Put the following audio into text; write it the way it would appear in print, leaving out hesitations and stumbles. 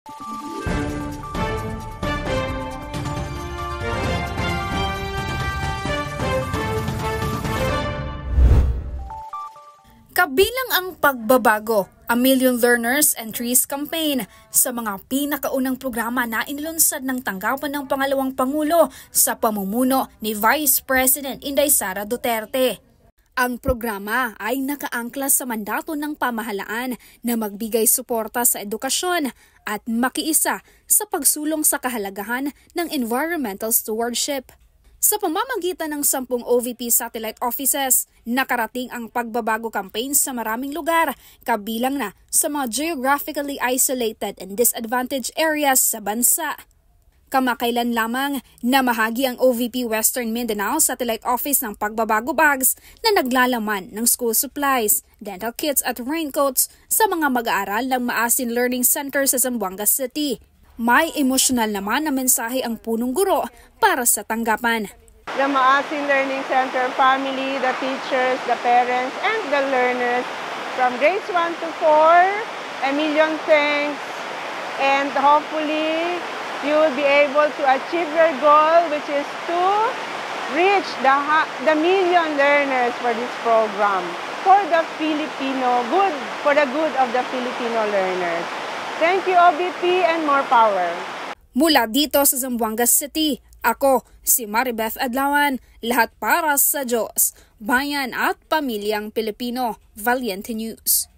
Kabilang ang pagbabago, A Million Learners and Trees campaign sa mga pinakaunang programa na inilunsad ng tanggapan ng pangalawang Pangulo sa pamumuno ni Vice President Inday Sara Duterte. Ang programa ay nakaangkla sa mandato ng pamahalaan na magbigay suporta sa edukasyon at makiisa sa pagsulong sa kahalagahan ng environmental stewardship. Sa pamamagitan ng 10 OVP satellite offices, nakarating ang pagbabago campaign sa maraming lugar, kabilang na sa mga geographically isolated and disadvantaged areas sa bansa. Kamakailan lamang namahagi ang OVP Western Mindanao Satellite Office ng pagbabago bags na naglalaman ng school supplies, dental kits at raincoats sa mga mag-aaral ng Maasin Learning Center sa Zamboanga City. May emosyonal naman na mensahe ang punong guro para sa tanggapan. The Maasin Learning Center family, the teachers, the parents, and the learners from grades 1 to 4, a million thanks, and hopefully you will be able to achieve your goal, which is to reach the million learners for this program for the Filipino good, for the good of the Filipino learners. Thank you, OVP, and more power. Mula dito sa Zamboanga City, ako si Maribeth Adlawan, lahat para sa Diyos, Bayan at Pamilyang Pilipino, Valiente News.